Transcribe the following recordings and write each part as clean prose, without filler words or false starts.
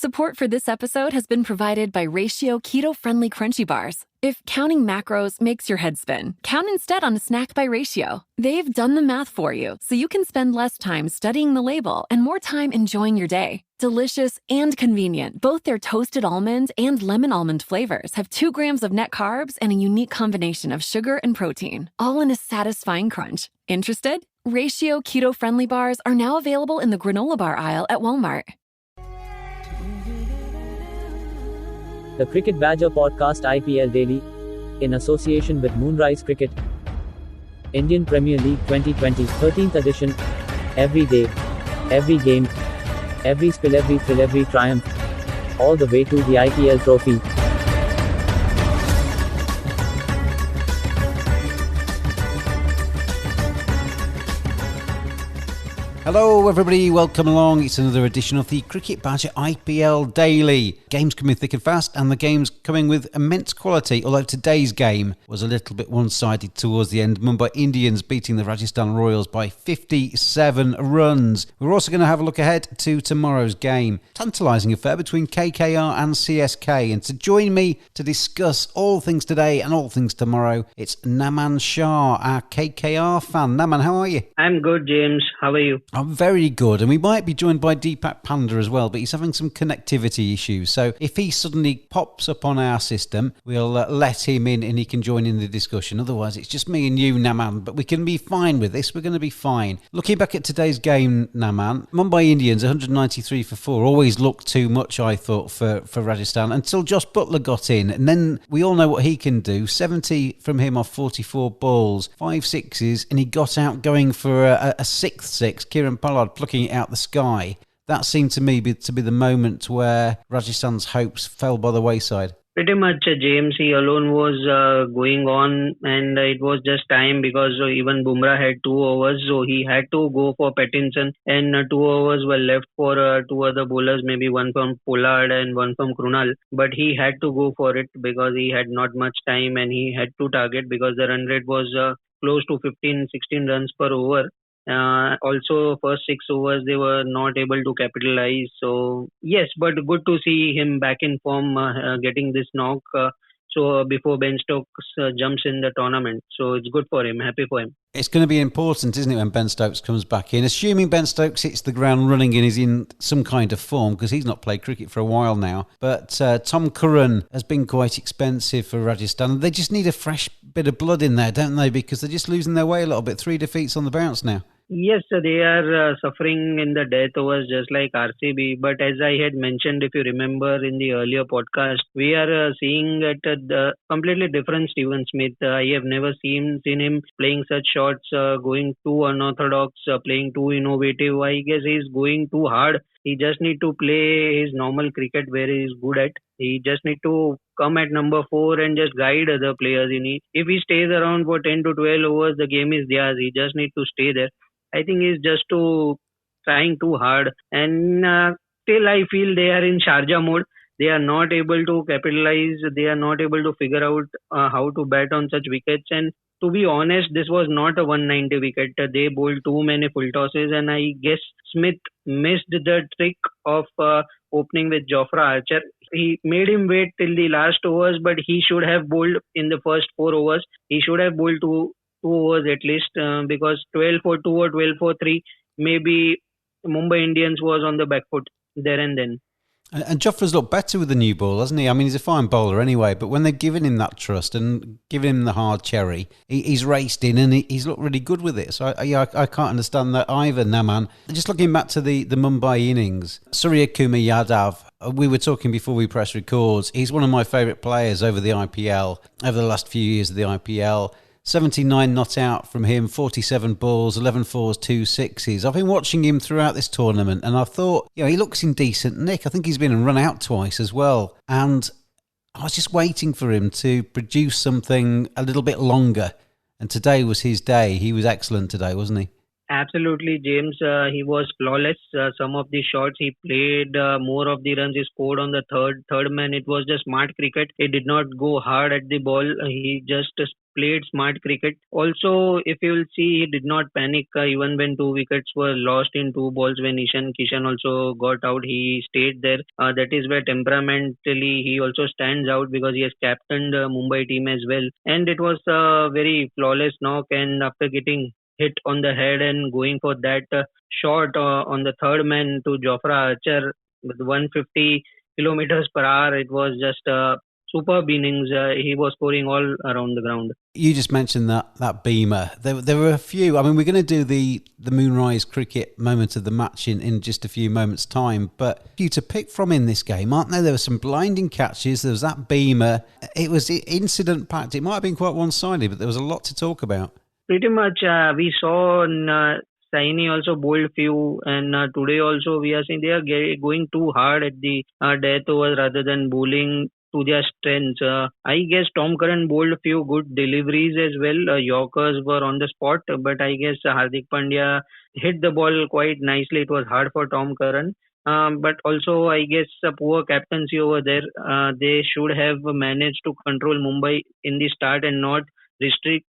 Support for this episode has been provided by Ratio Keto-Friendly Crunchy Bars. If counting macros makes your head spin, count instead on a snack by Ratio. They've done the math for you, so you can spend less time studying the label and more time enjoying your day. Delicious and convenient, both their toasted almond and lemon almond flavors have 2 grams of net carbs and a unique combination of sugar and protein, all in a satisfying crunch. Interested? Ratio Keto-Friendly Bars are now available in the granola bar aisle at Walmart. The Cricket Badger Podcast IPL Daily, in association with Moonrise Cricket. Indian Premier League 2020, 13th edition. Every day, every game, every spill, every thrill, every triumph. All the way to the IPL trophy. Hello everybody, welcome along. It's another edition of the Cricket Badger IPL Daily. Games coming thick and fast, and the game's coming with immense quality, although today's game was a little bit one-sided towards the end. Mumbai Indians beating the Rajasthan Royals by 57 runs. We're also going to have a look ahead to tomorrow's game. Tantalising affair between KKR and CSK. And to join me to discuss all things today and all things tomorrow, it's Naman Shah, our KKR fan. Naman, how are you? I'm good, James. How are you? I'm very good, and we might be joined by Deepak Panda as well, but he's having some connectivity issues. So if he suddenly pops up on our system, we'll let him in and he can join in the discussion. Otherwise, it's just me and you, Naman, but we can be fine with this. We're going to be fine. Looking back at today's game, Naman, Mumbai Indians, 193 for 4, always looked too much, I thought, for Rajasthan, until James Buttler got in. And then we all know what he can do. 70 from him off 44 balls, 5 sixes, and he got out going for a sixth six. Kieran Pollard plucking it out the sky. That seemed to me to be the moment where Rajasthan's hopes fell by the wayside. Pretty much, James. He alone was going on, and it was just time because even Bumrah had 2 overs, so he had to go for Pattinson, and 2 overs were left for 2 other bowlers, maybe one from Pollard and one from Krunal. But he had to go for it because he had not much time, and he had to target because the run rate was close to 15-16 runs per over. Also, first 6 overs they were not able to capitalize. So yes, but good to see him back in form, getting this knock. So before Ben Stokes jumps in the tournament, so it's good for him. Happy for him. It's going to be important, isn't it, when Ben Stokes comes back in? Assuming Ben Stokes hits the ground running and is in some kind of form, because he's not played cricket for a while now. But Tom Curran has been quite expensive for Rajasthan. They just need a fresh bit of blood in there, don't they? Because they're just losing their way a little bit. 3 defeats on the bounce now. Yes, they are suffering in the death overs just like RCB. But as I had mentioned, if you remember in the earlier podcast, we are seeing at the completely different Steven Smith. I have never seen him playing such shots, going too unorthodox, playing too innovative. I guess he's going too hard. He just need to play his normal cricket where he is good at. He just need to come at number 4 and just guide other players. If he stays around for 10 to 12 overs, the game is theirs. He just need to stay there. I think he's just trying too hard, and still I feel they are in Sharjah mode. They are not able to capitalize. They are not able to figure out how to bat on such wickets. And to be honest, this was not a 190 wicket. They bowled too many full tosses, and I guess Smith missed the trick of opening with Jofra Archer. He made him wait till the last overs, but he should have bowled in the first 4 overs. He should have bowled two overs at least, because 12 for 2 or 12 for 3, maybe Mumbai Indians was on the back foot there and then. And Jofra's looked better with the new ball, hasn't he? I mean, he's a fine bowler anyway, but when they've given him that trust and given him the hard cherry, he's raced in and he's looked really good with it. So I can't understand that either, Naman. Just looking back to the Mumbai innings, Surya Kumar Yadav, we were talking before we press records, he's one of my favourite players over the IPL, over the last few years of the IPL. 79 not out from him, 47 balls, 11 fours, 2 sixes. I've been watching him throughout this tournament and I thought, he looks in decent nick. I think he's been run out twice as well. And I was just waiting for him to produce something a little bit longer. And today was his day. He was excellent today, wasn't he? Absolutely, James. He was flawless. Some of the shots he played, more of the runs he scored on the third man. It was just smart cricket. He did not go hard at the ball. He just played smart cricket. Also, if you will see, he did not panic even when two wickets were lost in two balls. When Ishan Kishan also got out, he stayed there. That is where temperamentally he also stands out because he has captained the Mumbai team as well. And it was a very flawless knock. And after getting hit on the head and going for that shot on the third man to Jofra Archer with 150 kilometers per hour. It was just a superb innings. He was scoring all around the ground. You just mentioned that beamer. There were a few. I mean, we're going to do the Moonrise cricket moment of the match in just a few moments' time. But a few to pick from in this game, aren't there? There were some blinding catches. There was that beamer. It was incident packed. It might have been quite one-sided, but there was a lot to talk about. Pretty much, we saw Saini also bowled few, and today also we are seeing they are going too hard at the death overs rather than bowling to their strengths. I guess Tom Curran bowled a few good deliveries as well. Yorkers were on the spot, but I guess Hardik Pandya hit the ball quite nicely. It was hard for Tom Curran. But also, I guess poor captaincy over there. They should have managed to control Mumbai in the start and not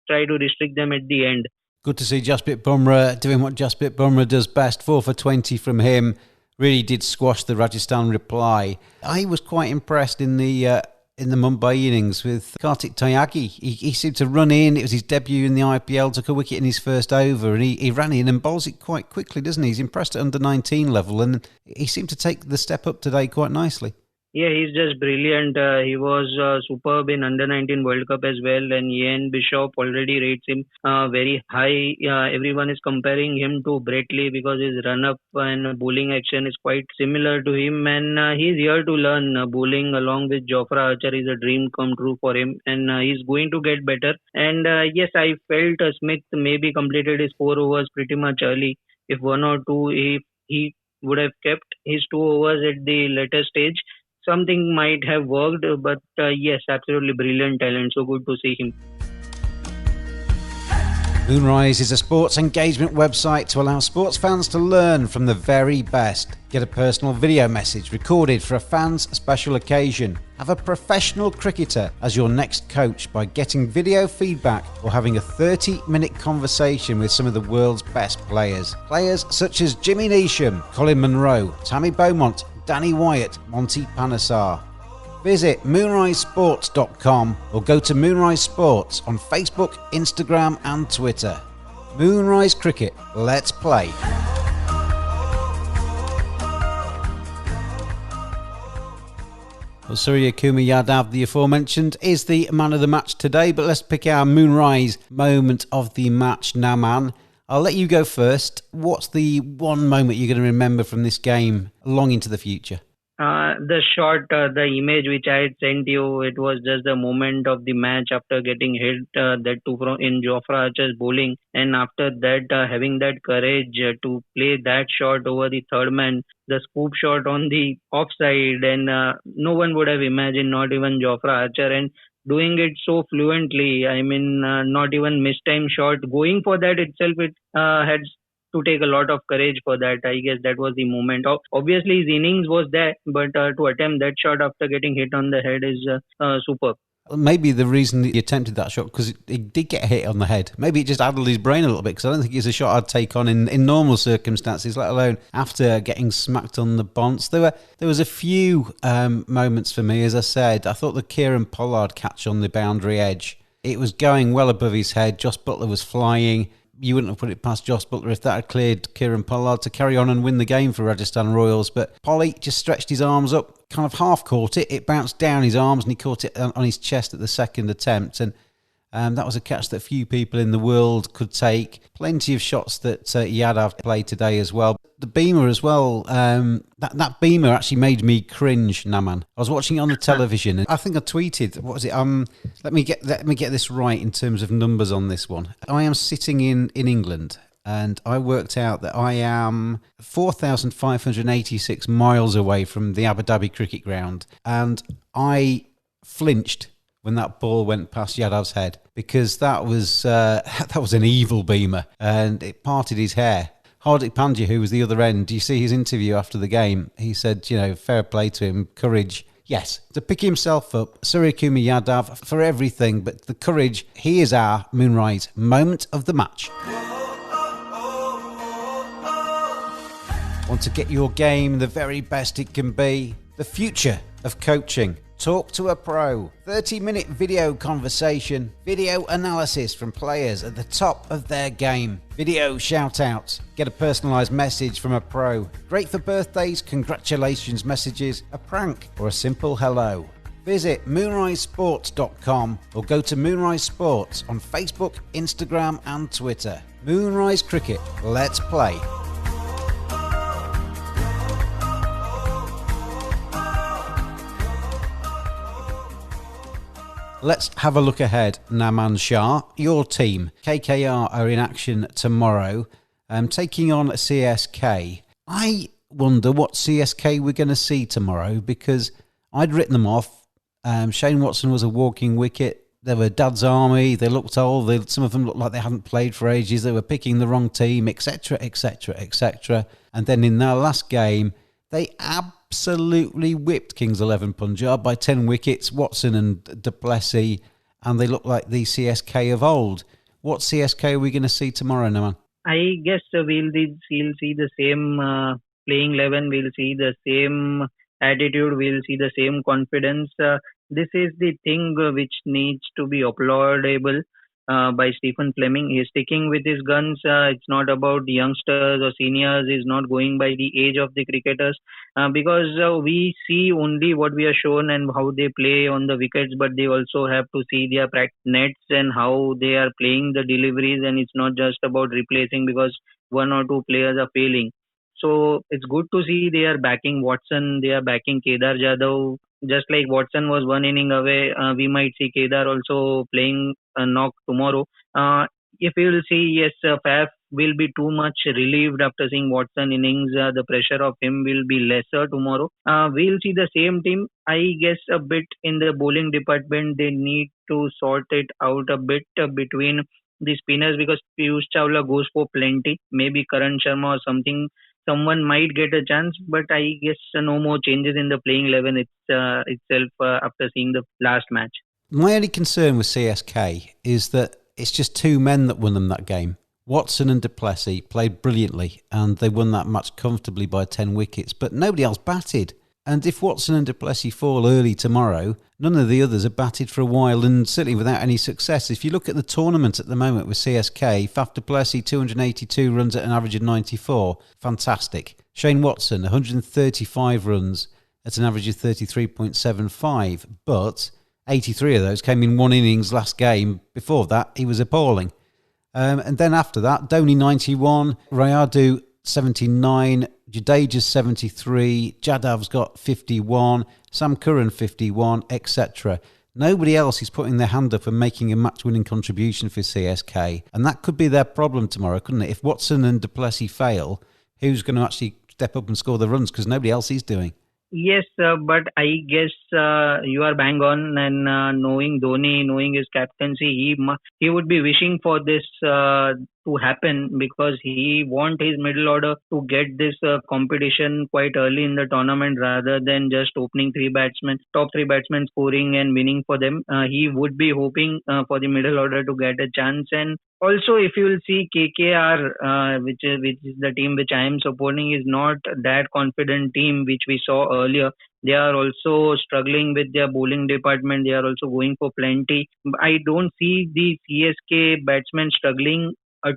try to restrict them at the end. Good to see Jasprit Bumrah doing what Jasprit Bumrah does best. 4 for 20 from him. Really did squash the Rajasthan reply. I was quite impressed in the Mumbai innings with Kartik Tyagi. He seemed to run in. It was his debut in the IPL, took a wicket in his first over, and he ran in and bowls it quite quickly, doesn't he? He's impressed at under 19 level, and he seemed to take the step up today quite nicely. Yeah, he's just brilliant. He was superb in Under 19 World Cup as well, and Ian Bishop already rates him very high. Everyone is comparing him to Brett Lee because his run-up and bowling action is quite similar to him, and he's here to learn. Bowling along with Jofra Archer is a dream come true for him, and he's going to get better. And yes, I felt Smith maybe completed his 4 overs pretty much early. If 1 or 2, if he would have kept his 2 overs at the later stage, something might have worked, but yes, absolutely brilliant talent. So good to see him. Moonrise is a sports engagement website to allow sports fans to learn from the very best. Get a personal video message recorded for a fan's special occasion. Have a professional cricketer as your next coach by getting video feedback or having a 30-minute conversation with some of the world's best players. Players such as Jimmy Neesham, Colin Munro, Tammy Beaumont, Danny Wyatt, Monty Panesar. Visit moonrisesports.com or go to Moonrise Sports on Facebook, Instagram and Twitter. Moonrise Cricket, let's play. Well, Surya Kumar Yadav, the aforementioned, is the man of the match today, but let's pick our Moonrise moment of the match, Naman. I'll let you go first. What's the one moment you're going to remember from this game long into the future? The shot, the image which I had sent you, it was just the moment of the match after getting hit, that too from in Jofra Archer's bowling, and after that having that courage to play that shot over the third man, the scoop shot on the offside, and no one would have imagined, not even Jofra Archer, and doing it so fluently. I mean, not even mistime shot. Going for that itself, it had to take a lot of courage for that. I guess that was the moment. Obviously, his innings was there, but to attempt that shot after getting hit on the head is superb. Maybe the reason that he attempted that shot, because he did get hit on the head. Maybe it just addled his brain a little bit, because I don't think it's a shot I'd take on in normal circumstances, let alone after getting smacked on the bonce. There was a few moments for me, as I said. I thought the Kieran Pollard catch on the boundary edge, it was going well above his head. Josh Buttler was flying. You wouldn't have put it past Josh Buttler if that had cleared Kieran Pollard to carry on and win the game for Rajasthan Royals. But Polly just stretched his arms up, kind of half caught it. It bounced down his arms and he caught it on his chest at the second attempt. And that was a catch that few people in the world could take. Plenty of shots that Yadav played today as well. The beamer as well, that beamer actually made me cringe, Naman. I was watching it on the television and I think I tweeted, what was it? Let me get this right in terms of numbers on this one. I am sitting in England and I worked out that I am 4,586 miles away from the Abu Dhabi cricket ground, and I flinched when that ball went past Yadav's head, because that was an evil beamer and it parted his hair. Hardik Pandya, who was the other end, do you see his interview after the game? He said, fair play to him, courage. Yes, to pick himself up, Suryakumar Yadav for everything, but the courage, he is our Moonrise moment of the match. Want to get your game the very best it can be? The future of coaching. Talk to a pro. 30-minute video conversation. Video analysis from players at the top of their game. Video shout-outs. Get a personalised message from a pro. Great for birthdays, congratulations messages, a prank or a simple hello. Visit moonrisesports.com or go to Moonrise Sports on Facebook, Instagram and Twitter. Moonrise Cricket. Let's play. Let's have a look ahead, Naman Shah. Your team, KKR, are in action tomorrorow, taking on CSK. I wonder what CSK we're going to see tomorrow, because I'd written them off. Shane Watson was a walking wicket. They were Dad's Army. They looked old. Some of them looked like they hadn't played for ages. They were picking the wrong team, etc., etc., etc. And then in their last game, they absolutely whipped Kings 11 Punjab by 10 wickets, Watson and du Plessis, and they look like the CSK of old. What CSK are we going to see tomorrow, Naman? I guess we'll see the same playing 11, we'll see the same attitude, we'll see the same confidence. This is the thing which needs to be applaudable by Stephen Fleming. He's sticking with his guns. It's not about youngsters or seniors. He's not going by the age of the cricketers because we see only what we are shown and how they play on the wickets, but they also have to see their nets and how they are playing the deliveries, and it's not just about replacing because one or two players are failing. So it's good to see they are backing Watson, they are backing Kedar Jadhav. Just like Watson was one inning away, we might see Kedar also playing a knock tomorrow. If you will see, yes, Faf will be too much relieved after seeing Watson innings. The pressure of him will be lesser tomorrow. We'll see the same team. I guess a bit in the bowling department, they need to sort it out a bit between the spinners, because Piyush Chawla goes for plenty. Maybe Karan Sharma or someone might get a chance, but I guess no more changes in the playing 11 itself after seeing the last match. My only concern with CSK is that it's just two men that won them that game. Watson and du Plessis played brilliantly and they won that match comfortably by 10 wickets, but nobody else batted. And if Watson and du Plessis fall early tomorrow, none of the others have batted for a while, and certainly without any success. If you look at the tournament at the moment with CSK, Faf du Plessis 282 runs at an average of 94. Fantastic. Shane Watson 135 runs at an average of 33.75. But 83 of those came in one innings last game. Before that, he was appalling. And then after that, Dhoni 91, Rayadu 79, Jadeja's 73, Jadav's got 51, Sam Curran 51, etc. Nobody else is putting their hand up and making a match-winning contribution for CSK, and that could be their problem tomorrow, couldn't it? If Watson and du Plessis fail, who's going to actually step up and score the runs, because nobody else is doing? Yes, but I guess you are bang on, and knowing Dhoni, knowing his captaincy, he would be wishing for this to happen, because he want his middle order to get this competition quite early in the tournament rather than just opening top three batsmen scoring and winning for them. He would be hoping for the middle order to get a chance. And also, if you will see KKR, which is the team which I am supporting, is not that confident team which we saw earlier. They are also struggling with their bowling department. They are also going for plenty. I don't see the CSK batsmen struggling a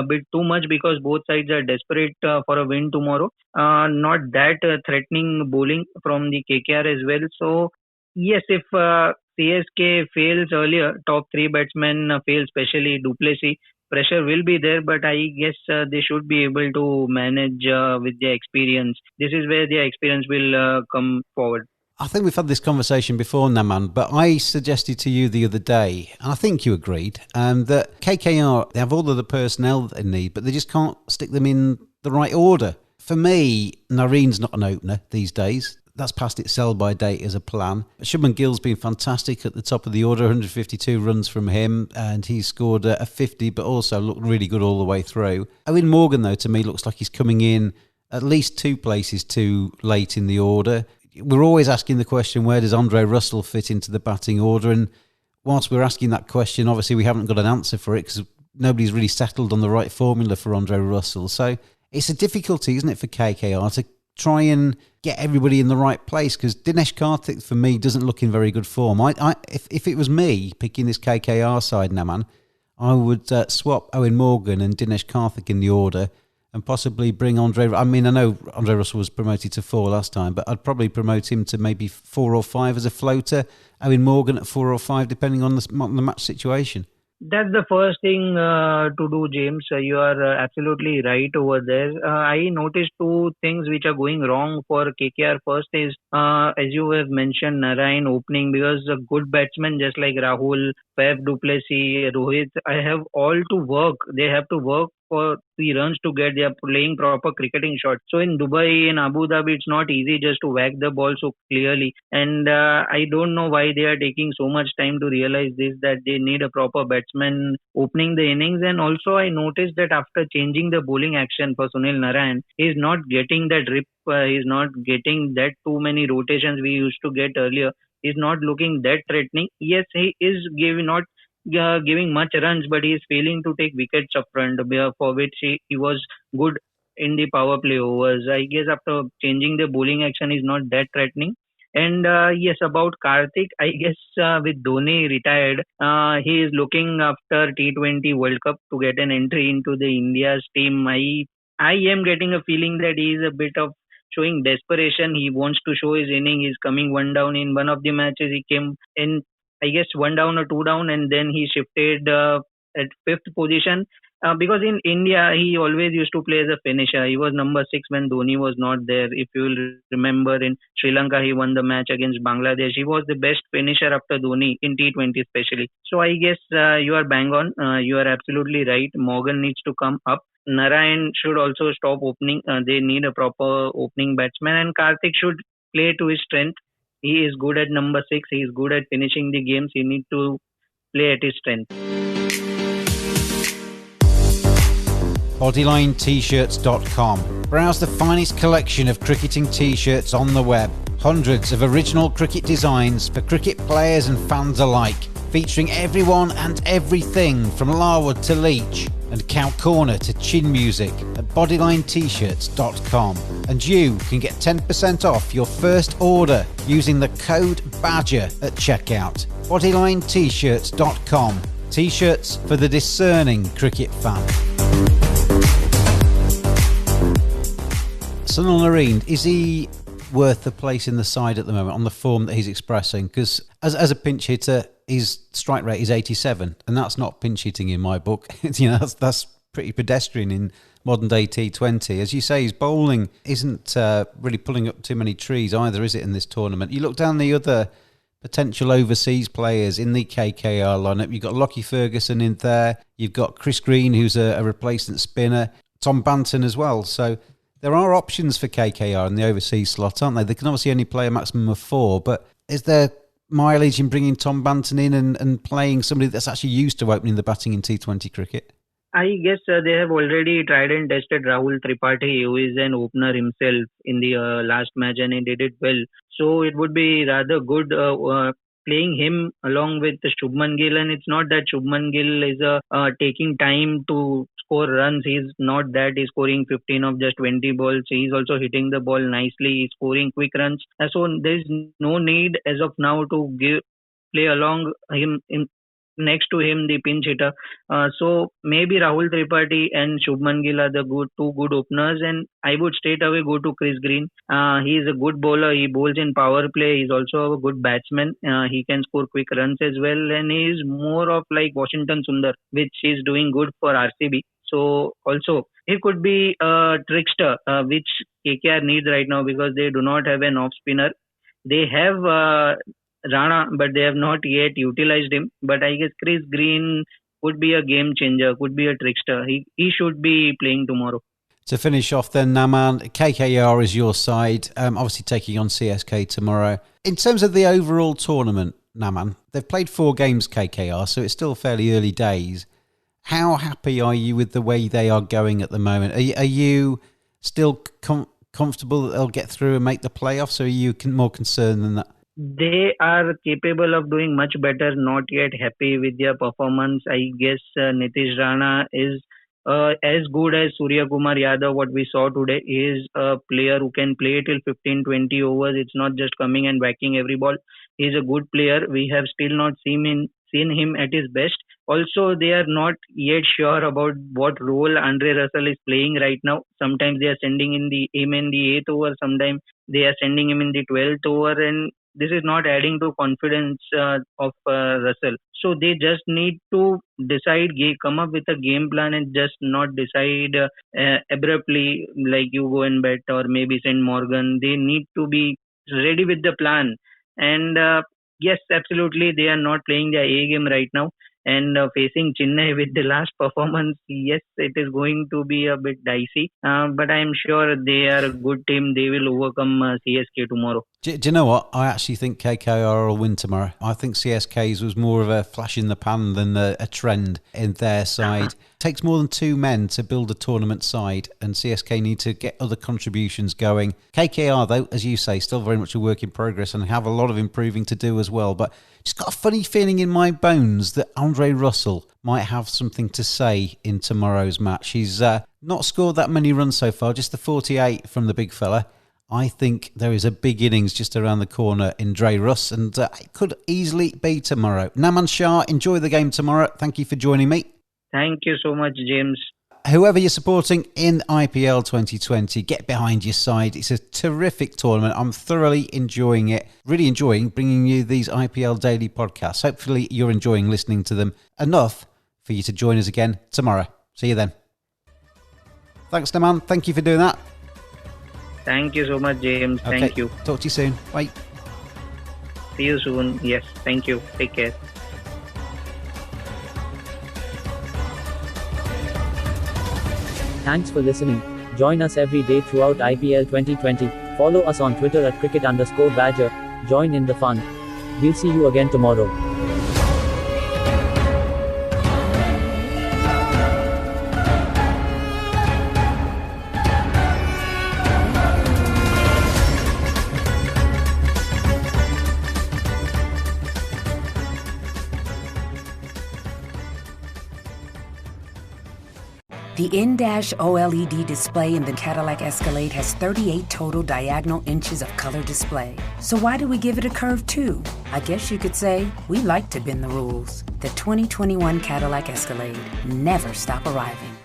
bit too much, because both sides are desperate for a win tomorrow. Not that threatening bowling from the KKR as well. So yes, if CSK fails earlier, top three batsmen fail, especially du Plessis, pressure will be there, but I guess they should be able to manage with their experience. This is where their experience will come forward. I think we've had this conversation before, Naman, but I suggested to you the other day, and I think you agreed, that KKR, they have all of the personnel that they need, but they just can't stick them in the right order. For me, Nareen's not an opener these days. that's past its sell-by date as a plan. Shubman Gill's been fantastic at the top of the order, 152 runs from him, and he's scored a 50, but also looked really good all the way through. Owen Morgan, though, to me, looks like he's coming in at least 2 places too late in the order. We're always asking the question, where does Andre Russell fit into the batting order? And whilst we're asking that question, obviously we haven't got an answer for it because nobody's really settled on the right formula for Andre Russell. So it's a difficulty, isn't it, for KKR to try and get everybody in the right place, because Dinesh Karthik, for me, doesn't look in very good form. If it was me picking this KKR side, Naman, I would swap Owen Morgan and Dinesh Karthik in the order and possibly bring Andre... I mean, I know Andre Russell was promoted to 4 last time, but I'd probably promote him to maybe 4 or 5 as a floater. Owen Morgan at 4 or 5, depending on the match situation. That's the first thing to do, James. You are absolutely right over there. I noticed 2 things which are going wrong for KKR. First is, as you have mentioned, Narayan opening, because a good batsman just like Rahul, Faf du Plessis, Rohit, I have all to work. They have to work for 3 runs to get. They are playing proper cricketing shots. So in Dubai, in Abu Dhabi, it's not easy just to whack the ball so clearly. And I don't know why they are taking so much time to realize this, that they need a proper batsman opening the innings. And also I noticed that after changing the bowling action for Sunil Narayan, he's not getting that rip. He's not getting that too many rotations we used to get earlier. He's not looking that threatening. Yes, he is giving much runs, but he is failing to take wickets up front, for which he was good in the power play overs. I guess after changing the bowling action, is not that threatening. And yes, about Karthik, I guess with Dhoni retired, he is looking after T20 World Cup to get an entry into the India's team. I am getting a feeling that he is a bit of showing desperation. He wants to show his inning. He's coming 1 down in one of the matches. He came in, I guess, 1 down or 2 down, and then he shifted at 5th position. Because in India, he always used to play as a finisher. He was number 6 when Dhoni was not there. If you will remember, in Sri Lanka, he won the match against Bangladesh. He was the best finisher after Dhoni in T20 especially. So I guess you are bang on. You are absolutely right. Morgan needs to come up. Narayan should also stop opening. They need a proper opening batsman, and Karthik should play to his strength. He is good at number 6. He is good at finishing the games. He needs to play at his strength. Bodyline TShirts.com. Browse the finest collection of cricketing t-shirts on the web. Hundreds of original cricket designs for cricket players and fans alike, featuring everyone and everything from Larwood to Leach and Cow Corner to chin music at bodylinetshirts.com. And you can get 10% off your first order using the code BADGER at checkout. bodylinetshirts.com. T-shirts for the discerning cricket fan. Sunil Narine, is he worth the place in the side at the moment on the form that he's expressing? Because as a pinch hitter, his strike rate is 87, and that's not pinch hitting in my book. That's pretty pedestrian in modern day T20. As you say, his bowling isn't really pulling up too many trees either, is it, in this tournament? You look down the other potential overseas players in the KKR lineup. You've got Lockie Ferguson in there. You've got Chris Green, who's a replacement spinner. Tom Banton as well. So there are options for KKR in the overseas slot, aren't they? They can obviously only play a maximum of 4, but is there mileage in bringing Tom Banton in and playing somebody that's actually used to opening the batting in T20 cricket? I guess they have already tried and tested Rahul Tripathi, who is an opener himself in the last match, and he did it well. So it would be rather good playing him along with Shubman Gill. And it's not that Shubman Gill is taking time to score runs. He's not that. He's scoring 15 of just 20 balls. He's also hitting the ball nicely. He's scoring quick runs. So there's no need as of now to play along him next to him, the pinch hitter. So maybe Rahul Tripathi and Shubman Gill are the two good openers, and I would straight away go to Chris Green. He is a good bowler. He bowls in power play. He's also a good batsman. He can score quick runs as well, and he is more of like Washington Sundar, which is doing good for RCB. So also he could be a trickster, which KKR needs right now because they do not have an off spinner. They have Rana, but they have not yet utilized him. But I guess Chris Green could be a game changer, could be a trickster. He should be playing tomorrow. To finish off then, Naman, KKR is your side, obviously taking on CSK tomorrow. In terms of the overall tournament, Naman, they've played 4 games, KKR, so it's still fairly early days. How happy are you with the way they are going at the moment? Are you still comfortable that they'll get through and make the playoffs, or are you more concerned than that? They are capable of doing much better, not yet happy with their performance. I guess Nitish Rana is as good as Surya Kumar Yadav, what we saw today. He is a player who can play till 15-20 overs. It's not just coming and whacking every ball. He's a good player. We have still not seen him at his best. Also, they are not yet sure about what role Andre Russell is playing right now. Sometimes they are sending him in the 8th over. Sometimes they are sending him in the 12th over, and this is not adding to confidence of Russell. So they just need to come up with a game plan and just not decide abruptly like you go and bet or maybe send Morgan. They need to be ready with the plan. And yes, absolutely, they are not playing their A game right now. And facing Chennai with the last performance, yes, it is going to be a bit dicey. But I am sure they are a good team. They will overcome CSK tomorrow. Do you know what? I actually think KKR will win tomorrow. I think CSK's was more of a flash in the pan than a trend in their side. It takes more than 2 men to build a tournament side, and CSK need to get other contributions going. KKR, though, as you say, still very much a work in progress and have a lot of improving to do as well. But just got a funny feeling in my bones that Andre Russell might have something to say in tomorrow's match. He's not scored that many runs so far, just the 48 from the big fella. I think there is a big innings just around the corner in Dre Russ, and it could easily be tomorrow. Naman Shah, enjoy the game tomorrow. Thank you for joining me. Thank you so much, James. Whoever you're supporting in IPL 2020, get behind your side. It's a terrific tournament. I'm thoroughly enjoying it. Really enjoying bringing you these IPL Daily Podcasts. Hopefully you're enjoying listening to them enough for you to join us again tomorrow. See you then. Thanks, Naman. Thank you for doing that. Thank you so much, James. Okay. Thank you. Talk to you soon. Bye. See you soon. Yes, thank you. Take care. Thanks for listening. Join us every day throughout IPL 2020. Follow us on Twitter at cricket_badger. Join in the fun. We'll see you again tomorrow. The in-dash OLED display in the Cadillac Escalade has 38 total diagonal inches of color display. So why do we give it a curve too? I guess you could say we like to bend the rules. The 2021 Cadillac Escalade. Never stop arriving.